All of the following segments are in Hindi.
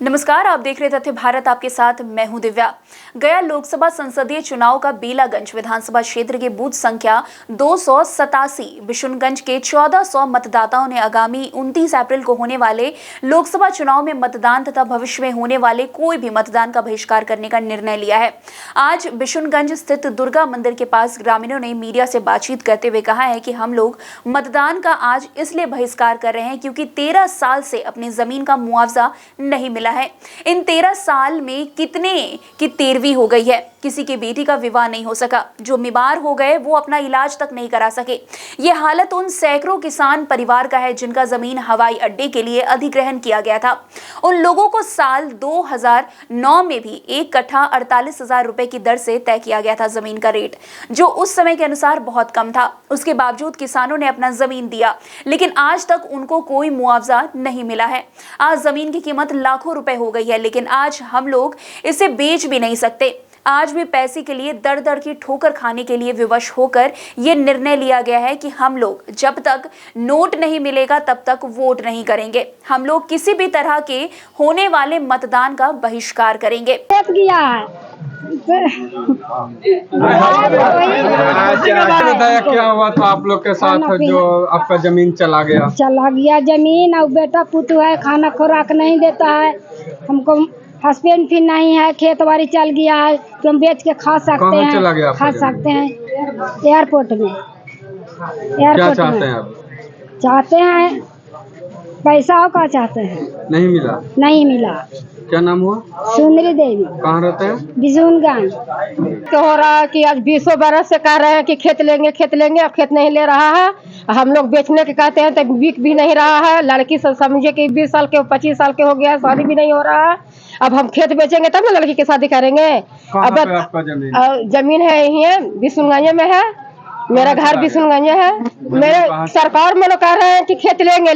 नमस्कार, आप देख रहे तथ्य भारत, आपके साथ मैं हूं दिव्या। गया लोकसभा संसदीय चुनाव का बेलागंज विधानसभा क्षेत्र के बूथ संख्या 287 बिशुनगंज के 1400 मतदाताओं ने आगामी 29 अप्रैल को होने वाले लोकसभा चुनाव में मतदान तथा भविष्य में होने वाले कोई भी मतदान का बहिष्कार करने का निर्णय लिया है। आज बिशुनगंज स्थित दुर्गा मंदिर के पास ग्रामीणों ने मीडिया से बातचीत करते हुए कहा है कि हम लोग मतदान का आज इसलिए बहिष्कार कर रहे हैं क्योंकि 13 साल से अपनी जमीन का मुआवजा नहीं मिला है। इन 13 साल में कितने की 13वीं हो गई है, किसी की बेटी का विवाह नहीं हो सका, जो बीमार हो गए वो अपना इलाज तक नहीं करा सके। ये हालत उन सैकड़ों किसान परिवार का है जिनका जमीन हवाई अड्डे के लिए अधिग्रहण किया गया था। उन लोगों को साल 2009 में भी एक कट्ठा 48,000 रुपए की दर से तय किया गया था जमीन का रेट, जो उस समय के अनुसार बहुत कम था। उसके बावजूद किसानों ने अपना जमीन दिया, लेकिन आज तक उनको कोई मुआवजा नहीं मिला है। आज जमीन की कीमत लाखों रुपए हो गई है, लेकिन आज हम लोग इसे बेच भी नहीं सकते। आज भी पैसे के लिए दर दर की ठोकर खाने के लिए विवश होकर यह निर्णय लिया गया है कि हम लोग जब तक नोट नहीं मिलेगा तब तक वोट नहीं करेंगे। हम लोग किसी भी तरह के होने वाले मतदान का बहिष्कार करेंगे। बताया क्या हुआ था आप लोग के साथ जो आपका जमीन चला गया जमीन, और बेटा पुतू है, खाना खुराक नहीं देता है हमको, हस्बैंड भी नहीं है, खेत बाड़ी चल गया है तो हम बेच के खा सकते हैं। चला गया खा सकते हैं एयरपोर्ट में। क्या चाहते हैं आप? चाहते हैं पैसा का, चाहते हैं नहीं मिला। क्या नाम हुआ? सुंदरी देवी। कहाँ रहते हैं? बिशुनगंज। तो हो रहा है कि आज 20 बरस से कह रहे हैं कि खेत लेंगे, अब खेत नहीं ले रहा है। हम लोग बेचने के कहते हैं तो बिक भी नहीं रहा है। लड़की सब समझे कि 20 साल के 25 साल के हो गया है, शादी भी नहीं हो रहा है। अब हम खेत बेचेंगे तब ना लड़की की शादी करेंगे। अब आपका जमीन है यही है, बिशुनगंज में है, मेरा घर बिशुनगंज है। मेरे सरकार में लोग कह रहे हैं कि खेत लेंगे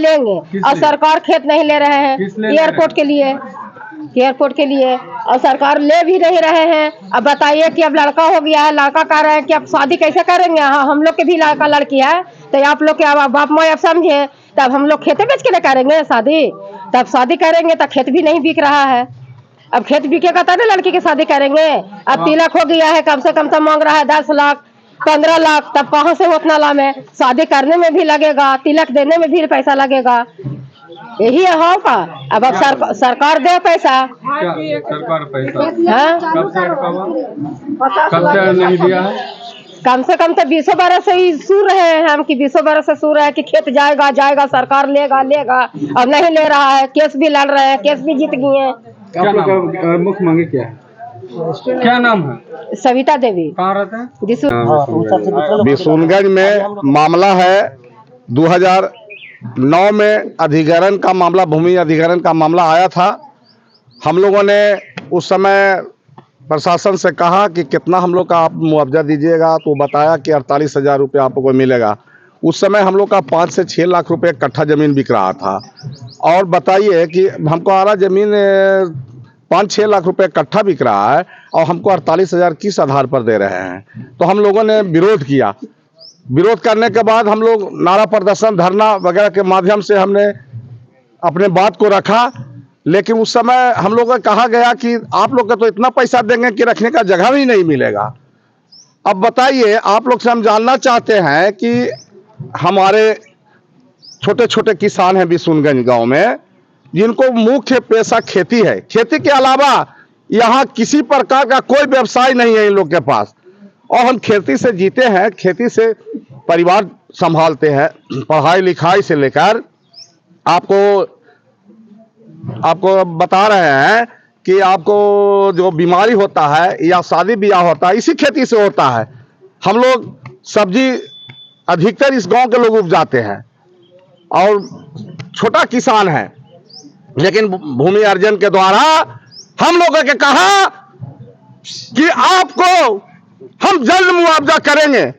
और सरकार खेत नहीं ले रहे हैं एयरपोर्ट के लिए और सरकार ले भी नहीं रहे हैं। अब बताइए कि अब लड़का हो गया है, लड़का कह रहे हैं कि अब शादी कैसे करेंगे। हाँ, हम लोग के भी लड़का लड़की है, तो आप लोग के बाप माँ अब समझे, तब हम लोग खेते बेच के करेंगे शादी। तब शादी करेंगे तो खेत भी नहीं बिक रहा है। अब खेत बिकेगा तब ना लड़की की शादी करेंगे। अब तिलक हो गया है, कम से कम तो मांग रहा है 10 लाख 15 लाख, तब कहाँ से उतना लाभ है? शादी करने में भी लगेगा, तिलक देने में भी पैसा लगेगा। यही है का। अब सरकार दे पैसा। सरकार पैसा हाँ? कब से नहीं दिया है? कम से कम तो 20 बरस से ही सुन रहे हैं हम कि 20 बरस से सुन रहे हैं कि खेत जाएगा सरकार लेगा। अब नहीं ले रहा है, केस भी लड़ रहे हैं, केस भी जीत गए हैं। मुख्य मांगे क्या है? क्या नाम है? सविता देवी। कहाँ रहते हैं? बिशुनगंज में मामला है 2009 में अधिग्रहण का मामला, भूमि अधिग्रहण का मामला आया था। हम लोगों ने उस समय प्रशासन से कहा कि कितना हम लोग का आप मुआवजा दीजिएगा, तो बताया कि 48,000 रुपये आपको मिलेगा। उस समय हम लोग का 5 से 6 लाख रुपए कट्ठा जमीन बिक रहा था। और बताइए कि हमको आ रहा जमीन 5-6 लाख रुपए कट्ठा बिक रहा है और हमको 48,000 किस आधार पर दे रहे हैं। तो हम लोगों ने विरोध किया। विरोध करने के बाद हम लोग नारा प्रदर्शन, धरना वगैरह के माध्यम से हमने अपने बात को रखा। लेकिन उस समय हम लोगों को कहा गया कि आप लोग का तो इतना पैसा देंगे कि रखने का जगह भी नहीं मिलेगा। अब बताइए, आप लोग से हम जानना चाहते हैं कि हमारे छोटे छोटे किसान हैं बिशुनगंज गांव में, जिनको मुख्य पेशा खेती है। खेती के अलावा यहाँ किसी प्रकार का कोई व्यवसाय नहीं है इन लोग के पास, और हम खेती से जीते हैं, खेती से परिवार संभालते हैं। पढ़ाई लिखाई से लेकर आपको बता रहे हैं कि आपको जो बीमारी होता है या शादी ब्याह होता है, इसी खेती से होता है। हम लोग सब्जी अधिकतर इस गांव के लोग उपजाते हैं और छोटा किसान है, लेकिन भूमि अर्जन के द्वारा हम लोगों के कहा कि आपको हम जल्द मुआवजा करेंगे।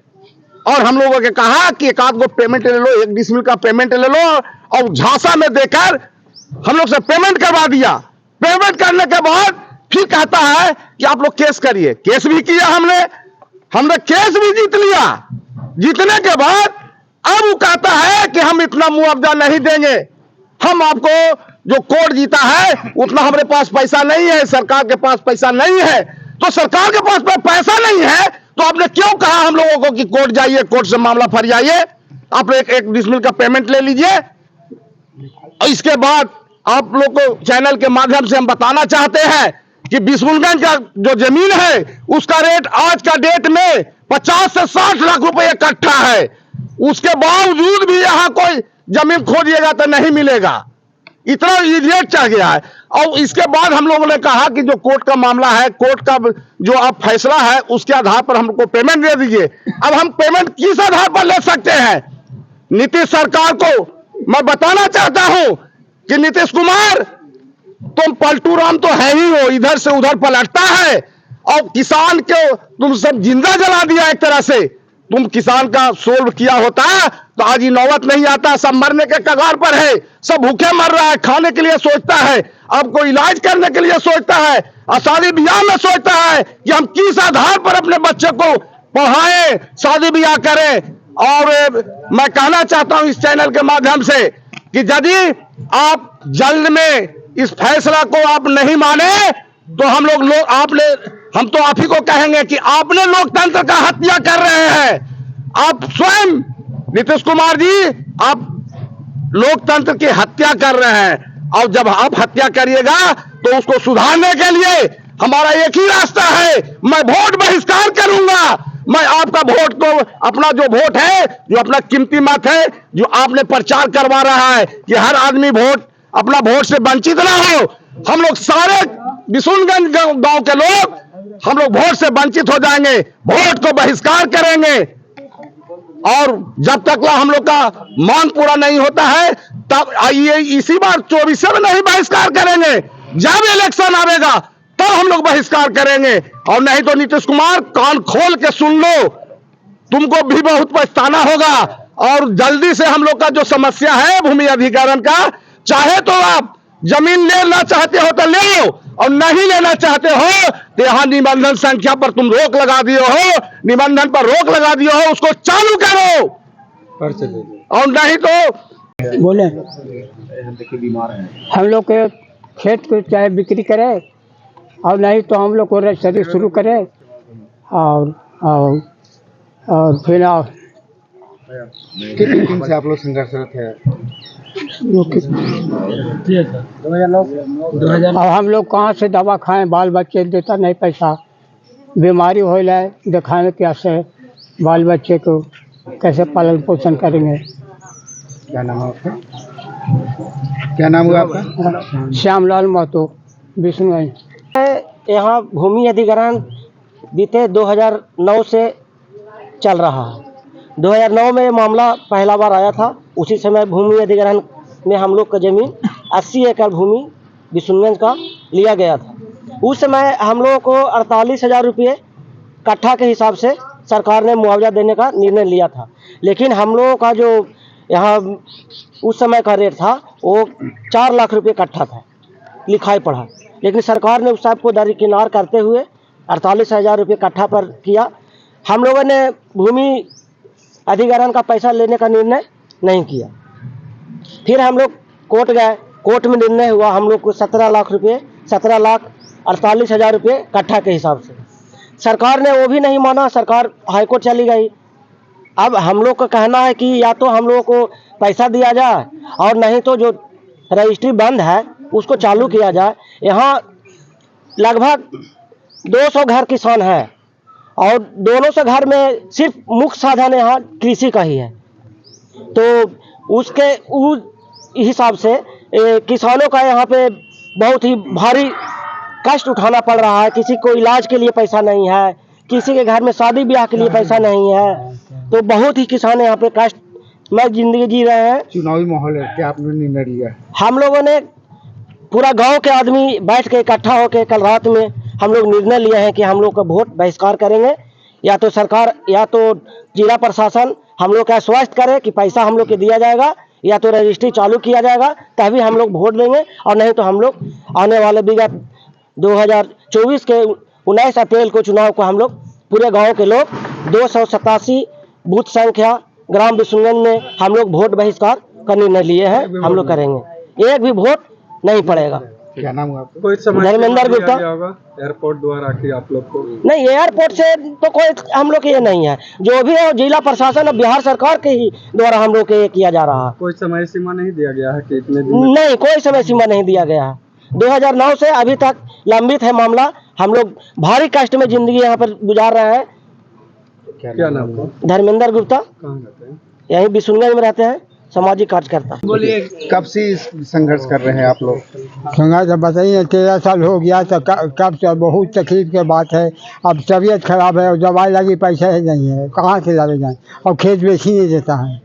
और हम लोगों के कहा कि एक आध गो पेमेंट ले लो, 1 डिसमिल का पेमेंट ले लो, और झांसा में देकर हम लोग से पेमेंट करवा दिया। पेमेंट करने के बाद फिर कहता है कि आप लोग केस करिए। केस भी किया हमने केस भी जीत लिया। जीतने के बाद अब वो कहता है कि हम इतना मुआवजा नहीं देंगे, हम आपको जो कोर्ट जीता है उतना हमारे पास पैसा नहीं है, सरकार के पास पैसा नहीं है। तो सरकार के पास पैसा नहीं है तो आपने क्यों कहा हम लोगों को कि कोर्ट जाइए, कोर्ट से मामला फरियाइए, आप एक डिसमिल का पेमेंट ले लीजिए। और इसके बाद आप लोग को चैनल के माध्यम से हम बताना चाहते हैं कि बिशुनगंज का जो जमीन है उसका रेट आज का डेट में 50 से 60 लाख रुपए इकट्ठा है। उसके बावजूद भी यहाँ कोई जमीन खोजिएगा तो नहीं मिलेगा, इतना रेट चढ़ गया है। और इसके बाद हम लोगों ने कहा कि जो कोर्ट का मामला है, कोर्ट का जो अब फैसला है उसके आधार पर हमको पेमेंट दे दीजिए। अब हम पेमेंट किस आधार पर ले सकते हैं? नीतीश सरकार को मैं बताना चाहता हूं कि नीतीश कुमार तुम पलटू राम तो है ही हो, इधर से उधर पलटता है और किसान को तुम सब जिंदा जला दिया। एक तरह से तुम किसान का सोल्व किया होता तो आज ये नौबत नहीं आता। सब मरने के कगार पर है, सब भूखे मर रहा है, खाने के लिए सोचता है, अब कोई इलाज करने के लिए सोचता है, और शादी ब्याह में सोचता है कि हम किस आधार पर अपने बच्चे को पढ़ाएं, शादी ब्याह करें। और मैं कहना चाहता हूं इस चैनल के माध्यम से कि यदि आप जल्द में इस फैसला को आप नहीं माने तो हम तो आप ही को कहेंगे कि आपने लोकतंत्र का हत्या कर रहे हैं। आप स्वयं नीतीश कुमार जी आप लोकतंत्र की हत्या कर रहे हैं। और जब आप हत्या करिएगा तो उसको सुधारने के लिए हमारा एक ही रास्ता है, मैं वोट बहिष्कार करूंगा। मैं आपका वोट को, अपना जो वोट है, जो अपना कीमती मत है, जो आपने प्रचार करवा रहा है कि हर आदमी अपना वोट से वंचित ना हो, हम लोग सारे बिशुनगंज गांव के लोग हम लोग वोट से वंचित हो जाएंगे, वोट को बहिष्कार करेंगे। और जब तक हम लोग का मांग पूरा नहीं होता है तब आइए इसी बार 24 में नहीं बहिष्कार करेंगे, जब इलेक्शन आएगा तब हम लोग बहिष्कार करेंगे। और नहीं तो नीतीश कुमार कान खोल के सुन लो, तुमको भी बहुत पछताना होगा। और जल्दी से हम लोग का जो समस्या है भूमि अधिग्रहण का, चाहे तो आप जमीन लेना चाहते हो तो ले लो, और नहीं लेना चाहते हो तो यहाँ निबंधन संख्या पर तुम रोक लगा दिए हो, निबंधन पर रोक लगा दिए हो, उसको चालू करो। और नहीं तो बोले हम लोग के खेत को चाहे बिक्री करे और नहीं तो हम लोग को रजिस्ट्री शुरू करे और फिर कितने दिन से आप लोग संघर्षरत है? अब हम लोग कहाँ से दवा खाएं, बाल बच्चे देता नहीं पैसा, बीमारी हो जाए दिखाने कैसे बाल बच्चे को कैसे पालन पोषण करेंगे। क्या नाम है आपका? क्या नाम हुआ आपका? श्यामलाल महतो, बिशुनगंज। यहाँ भूमि अधिग्रहण बीते 2009 से चल रहा है। 2009 में मामला पहला बार आया था। उसी समय भूमि अधिग्रहण में हम लोग का ज़मीन 80 एकड़ भूमि बिशुनगंज का लिया गया था। उस समय हम लोगों को 48,000 रुपये कट्ठा के हिसाब से सरकार ने मुआवजा देने का निर्णय लिया था। लेकिन हम लोगों का जो यहाँ उस समय का रेट था वो 4 लाख रुपये कट्ठा था, लिखाई पढ़ा। लेकिन सरकार ने उस सब को दरकिनार करते हुए 48,000 रुपये कट्ठा पर किया। हम लोगों ने भूमि अधिग्रहण का पैसा लेने का निर्णय नहीं किया। फिर हम लोग कोर्ट गए, कोर्ट में निर्णय हुआ हम लोग को 17 लाख 48,000 रुपये कट्ठा के हिसाब से। सरकार ने वो भी नहीं माना, सरकार हाईकोर्ट चली गई। अब हम लोग का कहना है कि या तो हम लोगों को पैसा दिया जाए और नहीं तो जो रजिस्ट्री बंद है उसको चालू किया जाए। यहाँ लगभग 200 घर किसान हैं और दोनों से घर में सिर्फ मुख्य साधन यहाँ कृषि का ही है। तो उसके उस हिसाब से किसानों का यहाँ पे बहुत ही भारी कष्ट उठाना पड़ रहा है। किसी को इलाज के लिए पैसा नहीं है, किसी के घर में शादी ब्याह के लिए पैसा नहीं है, तो बहुत ही किसान यहाँ पे कष्ट में जिंदगी जी रहे हैं। चुनावी माहौल है, क्या आपने निर्णय लिया? हम लोगों ने पूरा गांव के आदमी बैठ के इकट्ठा होकर कल रात में हम लोग निर्णय लिए हैं कि हम लोग का वोट बहिष्कार करेंगे। या तो सरकार या तो जिला प्रशासन हम लोग का आश्वस्त करे कि पैसा हम लोग को दिया जाएगा, या तो रजिस्ट्री चालू किया जाएगा तभी हम लोग वोट देंगे। और नहीं तो हम लोग आने वाले विगत 2024 के 19 अप्रैल को चुनाव को हम लोग पूरे गांव के लोग 287 बूथ संख्या ग्राम बिशुनगंज में हम लोग वोट बहिष्कार का निर्णय लिए हैं। हम लोग करेंगे, एक भी वोट नहीं पड़ेगा। क्या नाम हुआ आपका? कोई समय धर्मेंद्र दिया गुप्ता। गया होगा एयरपोर्ट द्वारा कि आप लोग को? नहीं, एयरपोर्ट से तो कोई हम लोग के ये नहीं है, जो भी है जिला प्रशासन और बिहार सरकार के ही द्वारा हम लोग के ये किया जा रहा है। कोई समय सीमा नहीं दिया गया है कि इतने दिन में? नहीं, कोई समय सीमा नहीं दिया गया है। 2009 से अभी तक लंबित है मामला। हम लोग भारी कष्ट में जिंदगी यहाँ पर गुजार रहे हैं। क्या नाम है? धर्मेंद्र गुप्ता, कहाँ रहते हैं? यहीं बिशुनगंज में रहते हैं, सामाजिक कार्यकर्ता। बोलिए, कब से इस संघर्ष कर रहे हैं आप लोग? संघर्ष तो बताइए, 13 साल हो गया तो कब से बहुत तकलीफ की बात है। अब तबीयत खराब है और दवाई लगी, पैसा ही नहीं है, कहाँ से लावे जाए, और खेत बेच ही नहीं देता है।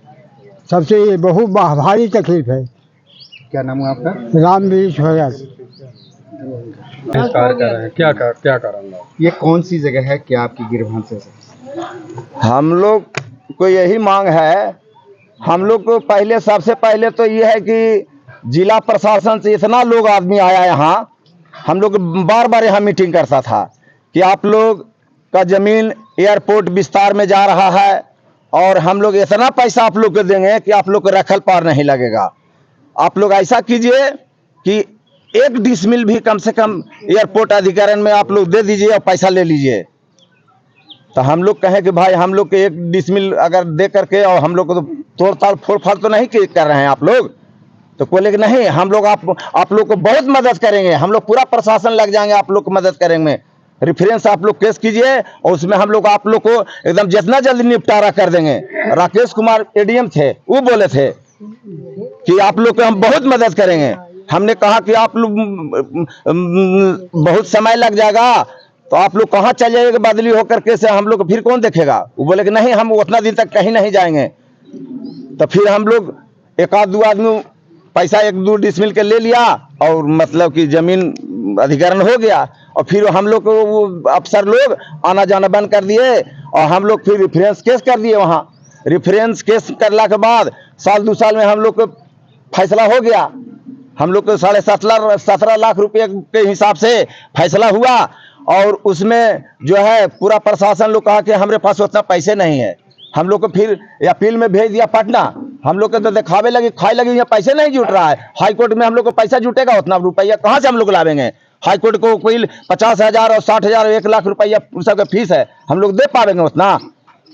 सबसे ये बहुत भारी तकलीफ है। क्या नाम हुआ आपका? रामवीर भगत। कार्य कर रहे हैं, क्या कारण है? ये कौन सी जगह है, क्या आपकी गिरभान से? हम लोग को यही मांग है। हम लोग को पहले, सबसे पहले तो ये है कि जिला प्रशासन से इतना लोग आदमी आया यहाँ, हम लोग बार बार यहाँ मीटिंग करता था कि आप लोग का जमीन एयरपोर्ट विस्तार में जा रहा है और हम लोग इतना पैसा आप लोग को देंगे कि आप लोग को रखल पार नहीं लगेगा। आप लोग ऐसा कीजिए कि 1 डिसमिल भी कम से कम एयरपोर्ट अधिकरण में आप लोग दे दीजिए और पैसा ले लीजिए। तो हम लोग कहें कि भाई हम लोग के 1 डिसमिल अगर दे करके, और हम लोग को तो तोड़ ताड़ फोड़ फाड़ तो नहीं कर रहे हैं आप लोग, तो बोले कि नहीं हम लोग आप लोग को बहुत मदद करेंगे, हम लोग पूरा प्रशासन लग जाएंगे, आप लोग को मदद करेंगे। रेफरेंस आप लोग केस कीजिए और उसमें हम लोग आप लोग को एकदम जितना जल्दी निपटारा कर देंगे। राकेश कुमार एडीएम थे, वो बोले थे कि आप लोग को हम बहुत मदद करेंगे। हमने कहा कि आप लोग बहुत समय लग जाएगा, तो आप लोग कहाँ चल जाइएगा बदली होकर के, से हम लोग फिर कौन देखेगा। वो बोले कि नहीं हम उतना दिन तक कहीं नहीं जाएंगे। तो फिर हम लोग 1-2 आदमी पैसा 1-2 डिसमिल के ले लिया और मतलब कि जमीन अधिग्रहण हो गया, और फिर हम लोग को वो अफसर लोग आना जाना बंद कर दिए और हम लोग फिर रेफरेंस केस कर दिए। वहाँ रेफरेंस केस करने के बाद 1-2 साल में हम लोग को फैसला हो गया। हम लोग को 17.5 लाख रुपए के हिसाब से फैसला हुआ, और उसमें जो है पूरा प्रशासन लोग कहा कि हमारे पास उतना पैसे नहीं है। हम लोग को फिर अपील में भेज दिया पटना। हम लोग को तो दिखावे लगी, खाए लगी, यहाँ पैसे नहीं जुट रहा है। हाई कोर्ट में हम लोग को पैसा जुटेगा, उतना रुपया कहाँ से हम लोग लावेंगे। हाई कोर्ट को कोई 50,000 और 60,000 और 1 लाख रुपया सबका फीस है, हम लोग दे पाएंगे उतना?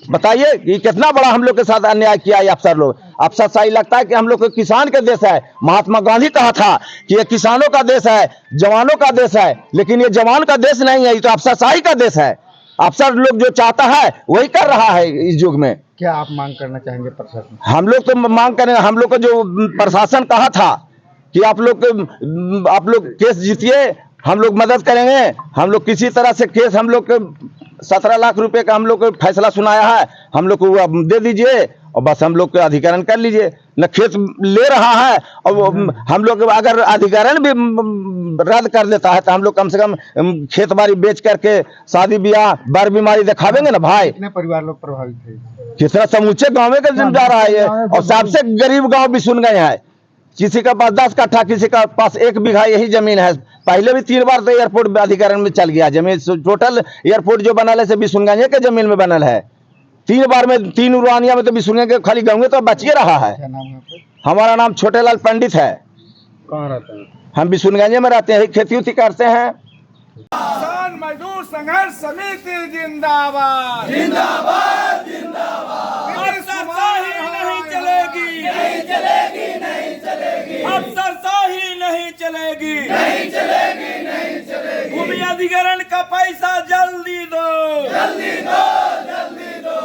बताइए कि कितना बड़ा हम लोग के साथ अन्याय किया है अफसर लोग। अफसरशाही लगता है कि हम लोग को किसान का देश है। महात्मा गांधी कहा था कि ये किसानों का देश है, जवानों का देश है, लेकिन ये जवान का देश नहीं है, ये तो अफसरशाही का देश है। अफसर लोग जो चाहता है वही कर रहा है इस युग में। क्या आप मांग करना चाहेंगे प्रशासन? हम लोग तो मांग करें, हम लोग को जो प्रशासन कहा था कि आप लोग केस जीतिए, हम लोग मदद करेंगे। हम लोग किसी तरह से केस, हम लोग 17 लाख रुपए का हम लोग को फैसला सुनाया है, हम लोग को दे दीजिए और बस हम लोग को अधिग्रहण कर लीजिए। न खेत ले रहा है, और हम लोग अगर अधिग्रहण भी रद्द कर देता है तो हम लोग कम से कम खेत बाड़ी बेच करके शादी ब्याह बर बीमारी दिखावेंगे ना भाई। कितने परिवार लोग प्रभावित थे? कितना समूचे गाँव में का जा रहा है ये, और सबसे गरीब गाँव बिशुनगंज है। किसी का पास 10 कट्ठा, किसी का पास 1 बीघा यही जमीन है। पहले भी 3 बार तो एयरपोर्ट अधिग्रहण में चल गया जमीन। टोटल एयरपोर्ट जो बनल है से बिशुनगंज के जमीन में बनल है। 3 बार में 3 उड़ानिया में तो बिशुनगंज के खाली गाँव में तो बच रहा है। क्या नाम है आपका? हमारा नाम छोटेलाल पंडित है। कहाँ रहते हैं? हम बिशुनगंज में रहते हैं, खेती उती करते हैं। किसान मजदूर संघर्ष समिति जिंदाबाद जिंदाबाद जिंदाबाद। अफसरशाही नहीं चलेगी, नहीं चलेगी, नहीं चलेगी। अफसरशाही नहीं चलेगी, नहीं चलेगी, नहीं चलेगी। भूमि अधिग्रहण का पैसा जल्दी दो, जल्दी दो, जल्दी दो।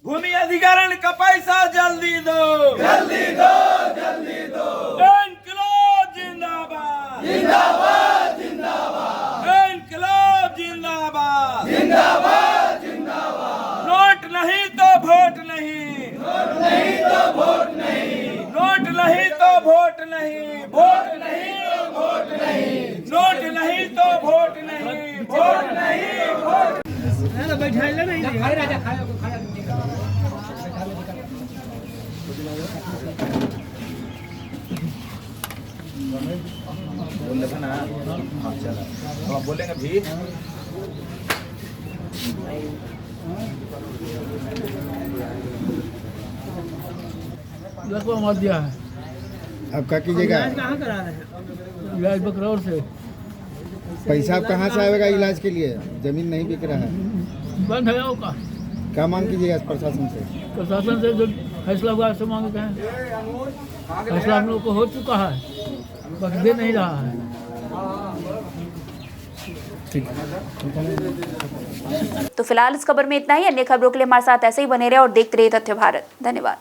भूमि अधिग्रहण का पैसा जल्दी दो, जल्दी दो, जल्दी दो। इनकलाब जिंदाबाद, जिंदाबाद, जिंदाबाद। इनकलाब जिंदाबाद, जिंदाबाद, जिंदाबाद। नोट नहीं तो वोट नहीं, नोट नहीं तो वोट नहीं, नोट नहीं तो वोट नहीं, वोट नहीं तो वोट नहीं, नोट नहीं तो वोट नहीं, वोट नहीं, वोट। बोलेंगे भी मत दिया है। अब क्या कीजिएगा? कहाँ करा रहे हैं? इलाज बकरौर से। पैसा अब कहाँ से आएगा इलाज के लिए? जमीन नहीं बिक रहा है, बंद है का। क्या मांग कीजिएगा प्रशासन से? प्रशासन से जो फैसला हुआ से मांगते हैं। फैसला हम लोग को हो चुका है, बस दे नहीं रहा है। तो फिलहाल इस खबर में इतना ही। अन्य खबरों के लिए हमारे साथ ऐसे ही बने रहे और देखते रहिए तथ्य भारत। धन्यवाद।